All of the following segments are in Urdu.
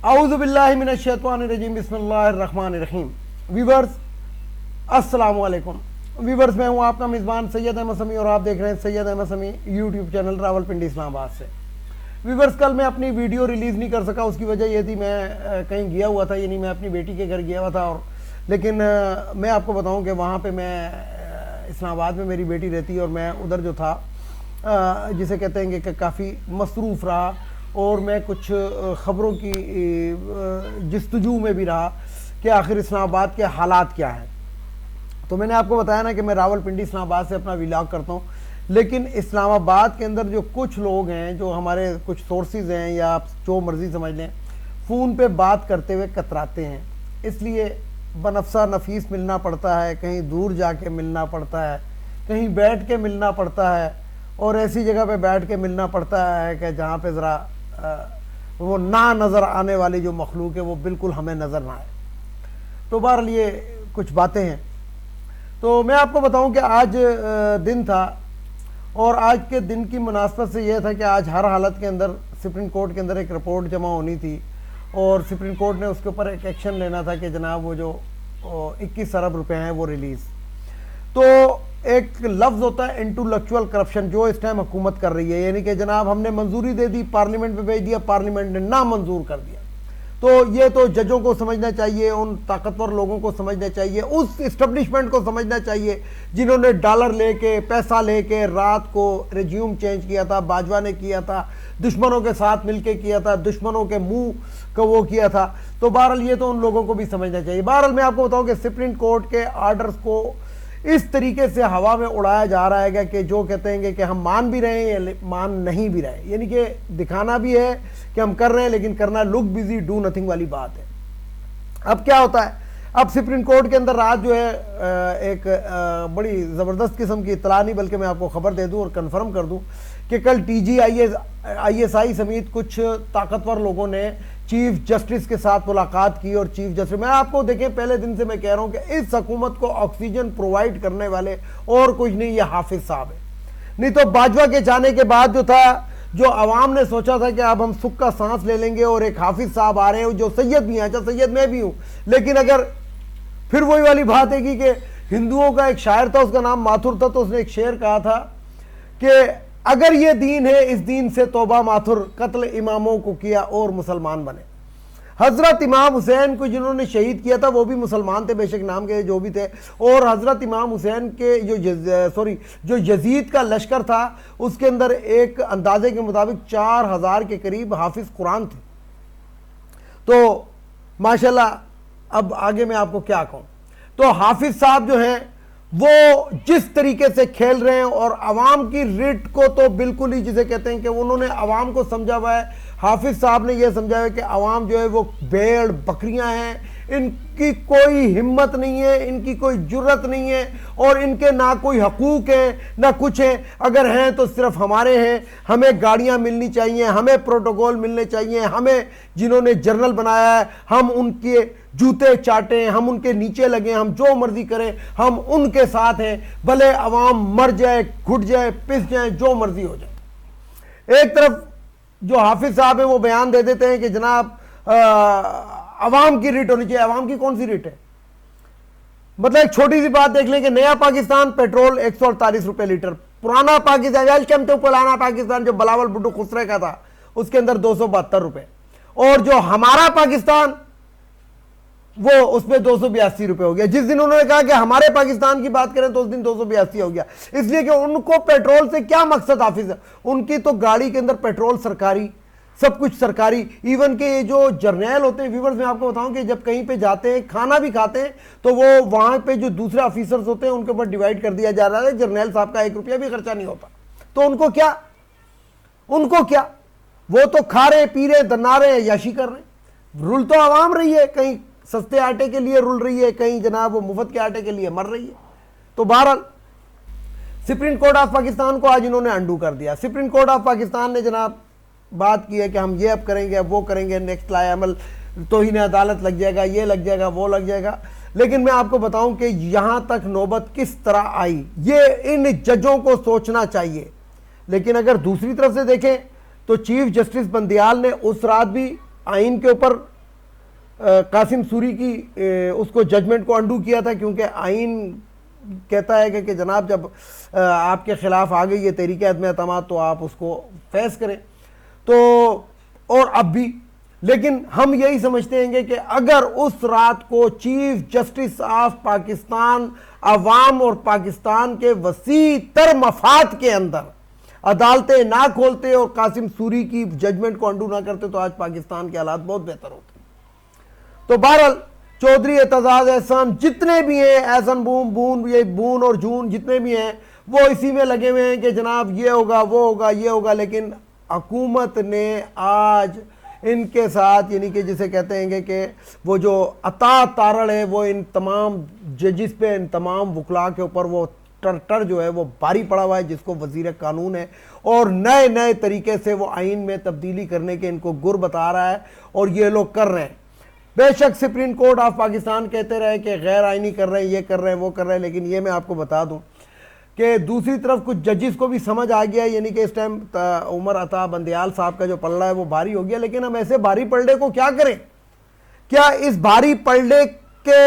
اعوذ باللہ من الشیطان الرجیم بسم اللہ الرحمن الرحیم۔ ویورز السلام علیکم۔ ویورز میں ہوں آپ کا میزبان سید احمد سمیع اور آپ دیکھ رہے ہیں سید احمد سمیع یوٹیوب چینل راولپنڈی اسلام آباد سے۔ ویورز کل میں اپنی ویڈیو ریلیز نہیں کر سکا، اس کی وجہ یہ تھی میں کہیں گیا ہوا تھا، یعنی میں اپنی بیٹی کے گھر گیا ہوا تھا، لیکن میں آپ کو بتاؤں کہ وہاں پہ میں اسلام آباد میں میری بیٹی رہتی ہے اور میں ادھر جو تھا جسے کہتے ہیں کہ کافی مصروف رہا اور میں کچھ خبروں کی جستجو میں بھی رہا کہ آخر اسلام آباد کے حالات کیا ہیں۔ تو میں نے آپ کو بتایا نا کہ میں راولپنڈی اسلام آباد سے اپنا ولاگ کرتا ہوں، لیکن اسلام آباد کے اندر جو کچھ لوگ ہیں، جو ہمارے کچھ سورسز ہیں یا آپ جو مرضی سمجھ لیں، فون پہ بات کرتے ہوئے کتراتے ہیں، اس لیے بنفسہ نفیس ملنا پڑتا ہے، کہیں دور جا کے ملنا پڑتا ہے، کہیں بیٹھ کے ملنا پڑتا ہے، اور ایسی جگہ پہ بیٹھ کے ملنا پڑتا ہے کہ جہاں پہ ذرا وہ نہ نظر آنے والی جو مخلوق ہے وہ بالکل ہمیں نظر نہ آئے۔ تو بہرحال یہ کچھ باتیں ہیں۔ تو میں آپ کو بتاؤں کہ آج دن تھا، اور آج کے دن کی مناسبت سے یہ تھا کہ آج ہر حالت کے اندر سپریم کورٹ کے اندر ایک رپورٹ جمع ہونی تھی، اور سپریم کورٹ نے اس کے اوپر ایک ایکشن لینا تھا کہ جناب وہ جو 21 ارب روپے ہیں وہ ریلیز۔ تو ایک لفظ ہوتا ہے انٹلیکچوئل کرپشن، جو اس ٹائم حکومت کر رہی ہے، یعنی کہ جناب ہم نے منظوری دے دی، پارلیمنٹ میں بھیج دیا، پارلیمنٹ نے نا منظور کر دیا۔ تو یہ تو ججوں کو سمجھنا چاہیے، ان طاقتور لوگوں کو سمجھنا چاہیے، اس اسٹیبلشمنٹ کو سمجھنا چاہیے جنہوں نے ڈالر لے کے، پیسہ لے کے رات کو ریزیوم چینج کیا تھا، باجوہ نے کیا تھا، دشمنوں کے ساتھ مل کے کیا تھا، دشمنوں کے منہ کو وہ کیا تھا۔ تو بہرحال یہ تو ان لوگوں کو بھی سمجھنا چاہیے۔ بہرحال میں آپ کو بتاؤں کہ سپریم کورٹ کے آرڈرز کو اس طریقے سے ہوا میں اڑایا جا رہا ہے کہ جو کہتے ہیں کہ ہم مان بھی رہے ہیں یا مان نہیں بھی رہے، یعنی کہ دکھانا بھی ہے کہ ہم کر رہے ہیں لیکن کرنا لک بزی ڈو نتھنگ والی بات ہے۔ اب کیا ہوتا ہے، اب سپریم کورٹ کے اندر رات جو ہے ایک بڑی زبردست قسم کی اطلاع نہیں بلکہ میں آپ کو خبر دے دوں اور کنفرم کر دوں کہ کل T G I S I سمیت کچھ طاقتور لوگوں نے چیف جسٹس کے ساتھ ملاقات کی، اور چیف جسٹس، میں آپ کو دیکھیں پہلے دن سے میں کہہ رہا ہوں کہ اس حکومت کو آکسیجن پرووائڈ کرنے والے اور کچھ نہیں، یہ حافظ صاحب ہے۔ نہیں تو باجوہ کے جانے کے بعد جو تھا، جو عوام نے سوچا تھا کہ اب ہم سکھ کا سانس لے لیں گے اور ایک حافظ صاحب آ رہے ہیں جو سید بھی ہیں، اچھا سید میں بھی ہوں، لیکن اگر پھر وہی والی بات ہے کہ ہندوؤں کا ایک شاعر تھا، اس کا نام ماتھر تھا، تو اس نے ایک شعر کہا تھا کہ اگر یہ دین ہے اس دین سے توبہ ماتھر، قتل اماموں کو کیا اور مسلمان بنے۔ حضرت امام حسین کو جنہوں نے شہید کیا تھا وہ بھی مسلمان تھے، بے شک نام کے جو بھی تھے، اور حضرت امام حسین کے جو یزید کا لشکر تھا اس کے اندر ایک اندازے کے مطابق 4000 کے قریب حافظ قرآن تھے۔ تو ماشاءاللہ اب آگے میں آپ کو کیا کہوں۔ تو حافظ صاحب جو ہیں وہ جس طریقے سے کھیل رہے ہیں، اور عوام کی ریٹ کو تو بالکل ہی جسے کہتے ہیں کہ انہوں نے عوام کو سمجھا ہوا ہے، حافظ صاحب نے یہ سمجھا ہے کہ عوام جو ہے وہ بھیڑ بکریاں ہیں، ان کی کوئی ہمت نہیں ہے، ان کی کوئی جرت نہیں ہے، اور ان کے نہ کوئی حقوق ہیں نہ کچھ ہیں، اگر ہیں تو صرف ہمارے ہیں، ہمیں گاڑیاں ملنی چاہیے، ہمیں پروٹوکول ملنے چاہیے، ہمیں جنہوں نے جنرل بنایا ہے ہم ان کے جوتے چاٹیں، ہم ان کے نیچے لگیں، ہم جو مرضی کریں، ہم ان کے ساتھ ہیں، بھلے عوام مر جائے، گھٹ جائے، پس جائیں، جو مرضی ہو جائے۔ ایک طرف جو حافظ صاحب ہیں وہ بیان دے دیتے ہیں کہ جناب عوام کی ریٹ ہونی چاہیے۔ عوام کی کون سی ریٹ ہے؟ مطلب ایک چھوٹی سی بات دیکھ لیں کہ نیا پاکستان پیٹرول 148 روپے لیٹر، پرانا پاکستان ویلکم ٹو پرانا پاکستان جو بلاول بھٹو خسرے کا تھا اس کے اندر 272 روپے، اور جو ہمارا پاکستان وہ اس میں 282 روپے ہو گیا۔ جس دن انہوں نے کہا کہ ہمارے پاکستان کی بات کریں تو اس دن 282 ہو گیا، اس لیے کہ ان کو پیٹرول سے کیا مقصد حافظ ہے، ان کی تو گاڑی کے اندر پیٹرول سرکاری، سب کچھ سرکاری، ایون کہ یہ جو جرنیل ہوتے ہیں، ویورز میں آپ کو بتاؤں کہ جب کہیں پہ جاتے ہیں کھانا بھی کھاتے ہیں تو وہ وہاں پہ جو دوسرے آفیسرز ہوتے ہیں ان کے اوپر ڈیوائیڈ کر دیا جا رہا ہے، جرنیل صاحب کا 1 روپیہ بھی خرچہ نہیں ہوتا، تو ان کو کیا وہ تو کھا رہے پی رہے دنا رہے ہیں، عیاشی کر رہے ہیں۔ رول تو عوام رہی ہے، کہیں سستے آٹے کے لیے رول رہی ہے، کہیں جناب وہ مفت کے آٹے کے لیے مر رہی ہے۔ تو بہرحال سپریم کورٹ آف پاکستان کو آج انہوں نے انڈو کر دیا۔ سپریم کورٹ آف پاکستان نے جناب بات کی ہے کہ ہم یہ اب کریں گے، اب وہ کریں گے، نیکسٹ لائے عمل توہین عدالت لگ جائے گا، یہ لگ جائے گا، وہ لگ جائے گا۔ لیکن میں آپ کو بتاؤں کہ یہاں تک نوبت کس طرح آئی، یہ ان ججوں کو سوچنا چاہیے۔ لیکن اگر دوسری طرف سے دیکھیں تو چیف جسٹس بندیال نے اس رات بھی آئین کے اوپر قاسم سوری کی اس کو ججمنٹ کو انڈو کیا تھا، کیونکہ آئین کہتا ہے کہ جناب جب آپ کے خلاف آ گئی ہے تحریک عدم اعتماد تو آپ اس کو فیس کریں، تو اور اب بھی، لیکن ہم یہی سمجھتے ہیں کہ اگر اس رات کو چیف جسٹس آف پاکستان عوام اور پاکستان کے وسیع تر مفاد کے اندر عدالتیں نہ کھولتے اور قاسم سوری کی ججمنٹ کو انڈو نہ کرتے تو آج پاکستان کے حالات بہت بہتر ہوتے۔ تو بہرحال چودھری اعتزاز احسان جتنے بھی ہیں، احسن بون اور جون جتنے بھی ہیں، وہ اسی میں لگے ہوئے ہیں کہ جناب یہ ہوگا وہ ہوگا یہ ہوگا، لیکن حکومت نے آج ان کے ساتھ، یعنی کہ جسے کہتے ہیں کہ وہ جو عطا تارڑ ہے وہ ان تمام ججز پہ، ان تمام وکلاء کے اوپر وہ ٹر جو ہے وہ بھاری پڑا ہوا ہے، جس کو وزیر قانون ہے، اور نئے طریقے سے وہ آئین میں تبدیلی کرنے کے ان کو گر بتا رہا ہے، اور یہ لوگ کر رہے ہیں۔ بے شک سپریم کورٹ آف پاکستان کہتے رہے کہ غیر آئینی کر رہے ہیں، یہ کر رہے ہیں وہ کر رہے ہیں، لیکن یہ میں آپ کو بتا دوں کہ دوسری طرف کچھ ججز کو بھی سمجھ آ گیا ہے، یعنی کہ اس ٹائم عمر عطا بندیال صاحب کا جو پلڑا ہے وہ بھاری ہو گیا، لیکن ہم ایسے بھاری پلڑے کو کیا کریں؟ کیا اس بھاری پلڑے کے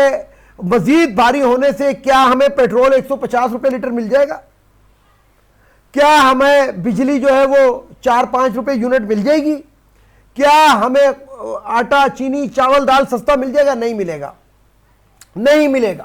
مزید بھاری ہونے سے کیا ہمیں پیٹرول 150 روپے لیٹر مل جائے گا؟ کیا ہمیں بجلی جو ہے وہ 4-5 روپے یونٹ مل جائے گی؟ کیا ہمیں آٹا چینی چاول دال سستا مل جائے گا؟ نہیں ملے گا، نہیں ملے گا۔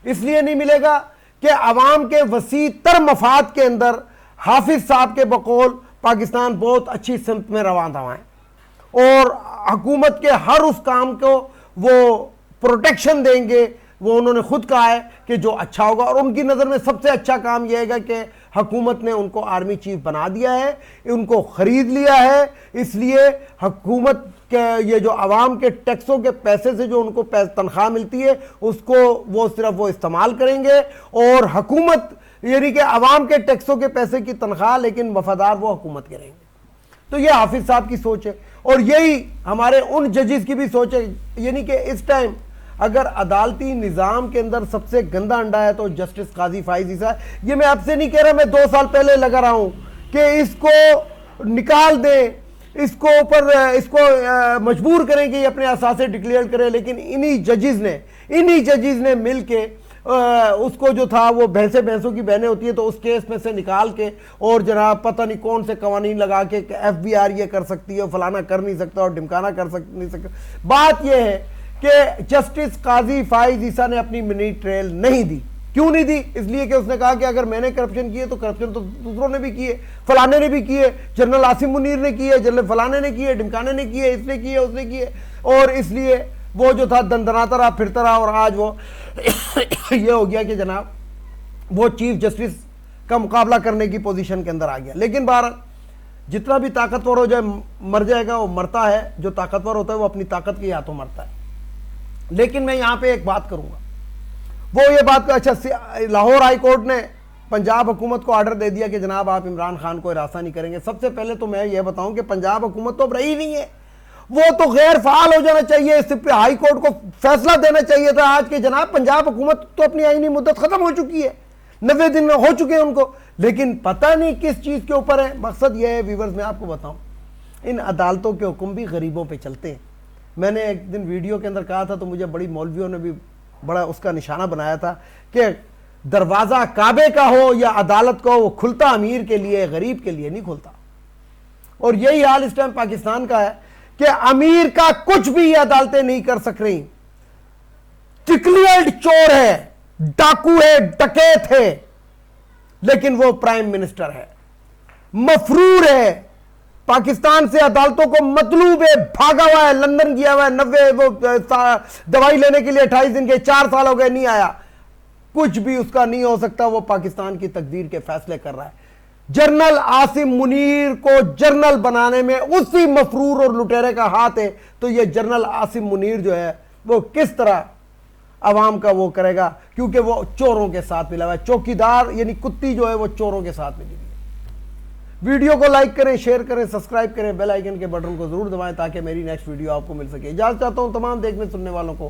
اس لیے نہیں ملے گا کہ عوام کے وسیع تر مفاد کے اندر حافظ صاحب کے بقول پاکستان بہت اچھی سمت میں رواں دواں ہے، اور حکومت کے ہر اس کام کو وہ پروٹیکشن دیں گے، وہ انہوں نے خود کہا ہے کہ جو اچھا ہوگا، اور ان کی نظر میں سب سے اچھا کام یہ ہے کہ حکومت نے ان کو آرمی چیف بنا دیا ہے، ان کو خرید لیا ہے، اس لیے حکومت کے یہ جو عوام کے ٹیکسوں کے پیسے سے جو ان کو تنخواہ ملتی ہے اس کو وہ صرف وہ استعمال کریں گے، اور حکومت یعنی کہ عوام کے ٹیکسوں کے پیسے کی تنخواہ لیکن وفادار وہ حکومت کریں گے۔ تو یہ حافظ صاحب کی سوچ ہے، اور یہی ہمارے ان ججز کی بھی سوچ ہے، یعنی کہ اس ٹائم اگر عدالتی نظام کے اندر سب سے گندا انڈا ہے تو جسٹس قاضی فائز عیسیٰ ہے۔ یہ میں آپ سے نہیں کہہ رہا، میں 2 سال پہلے لگا رہا ہوں کہ اس کو نکال دیں، اس کو اوپر اس کو مجبور کریں کہ یہ اپنے اثاثے ڈکلیئر کرے، لیکن انہی ججز نے مل کے اس کو جو تھا وہ بھینسوں کی بہنیں ہوتی ہے تو اس کیس میں سے نکال کے، اور جناب پتہ نہیں کون سے قوانین لگا کے کہ FBI یہ کر سکتی ہے، فلانا کر نہیں سکتا اور ڈمکانا نہیں سکتا۔ بات یہ ہے کہ جسٹس قاضی فائز عیسیٰ نے اپنی منی ٹریل نہیں دی۔ کیوں نہیں دی؟ اس لیے کہ اس نے کہا کہ اگر میں نے کرپشن کی ہے تو کرپشن تو دوسروں نے بھی کی ہے، فلانے نے بھی کی ہے، جنرل عاصم منیر نے کی ہے، جنرل فلانے نے کی ہے، ڈمکانے نے کی ہے، اس نے کی ہے، اس نے کی ہے، اور اس لیے وہ جو تھا دندناتا رہا پھرتا رہا، اور آج وہ یہ ہو گیا کہ جناب وہ چیف جسٹس کا مقابلہ کرنے کی پوزیشن کے اندر آ گیا۔ لیکن بہرحال جتنا بھی طاقتور ہو جائے مر جائے گا، وہ مرتا ہے، جو طاقتور ہوتا ہے وہ اپنی طاقت کے ہاتھوں مرتا ہے۔ لیکن میں یہاں پہ ایک بات کروں گا، وہ یہ بات اچھا لاہور ہائی کورٹ نے پنجاب حکومت کو آرڈر دے دیا کہ جناب آپ عمران خان کو ہراساں نہیں کریں گے۔ سب سے پہلے تو میں یہ بتاؤں کہ پنجاب حکومت تو اب رہی نہیں ہے، وہ تو غیر فعال ہو جانا چاہیے، اس پہ ہائی کورٹ کو فیصلہ دینا چاہیے تھا آج کہ جناب پنجاب حکومت تو اپنی آئینی مدت ختم ہو چکی ہے، 90 دن ہو چکے ہیں ان کو، لیکن پتہ نہیں کس چیز کے اوپر ہے۔ مقصد یہ ہے ویورز میں آپ کو بتاؤں، ان عدالتوں کے حکم بھی غریبوں پہ چلتے ہیں۔ میں نے ایک دن ویڈیو کے اندر کہا تھا تو مجھے بڑی مولویوں نے بھی بڑا اس کا نشانہ بنایا تھا کہ دروازہ کعبے کا ہو یا عدالت کا ہو، وہ کھلتا امیر کے لیے، غریب کے لیے نہیں کھلتا۔ اور یہی حال اس ٹائم پاکستان کا ہے کہ امیر کا کچھ بھی یہ عدالتیں نہیں کر سک رہی۔ ڈکلیئرڈ چور ہے، ڈاکو ہے، ڈکیت ہے، لیکن وہ پرائم منسٹر ہے، مفرور ہے، پاکستان سے عدالتوں کو مطلوب ہے، بھاگا ہوا ہے، لندن گیا ہوا ہے، 90 وہ دوائی لینے کے لیے 28 دن کے 4 سال ہو گئے نہیں آیا، کچھ بھی اس کا نہیں ہو سکتا، وہ پاکستان کی تقدیر کے فیصلے کر رہا ہے۔ جنرل عاصم منیر کو جنرل بنانے میں اسی مفرور اور لٹیرے کا ہاتھ ہے، تو یہ جنرل عاصم منیر جو ہے وہ کس طرح عوام کا وہ کرے گا، کیونکہ وہ چوروں کے ساتھ ملا ہوا ہے، چوکیدار یعنی کتی جو ہے وہ چوروں کے ساتھ ملی ہوئی ہے۔ ویڈیو کو لائک کریں، شیئر کریں، سبسکرائب کریں، بیل آئیکن کے بٹن کو ضرور دبائیں تاکہ میری نیکسٹ ویڈیو آپ کو مل سکے۔ اجازت چاہتا ہوں تمام دیکھنے سننے والوں کو،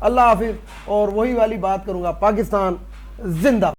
اللہ حافظ، اور وہی والی بات کروں گا، پاکستان زندہ۔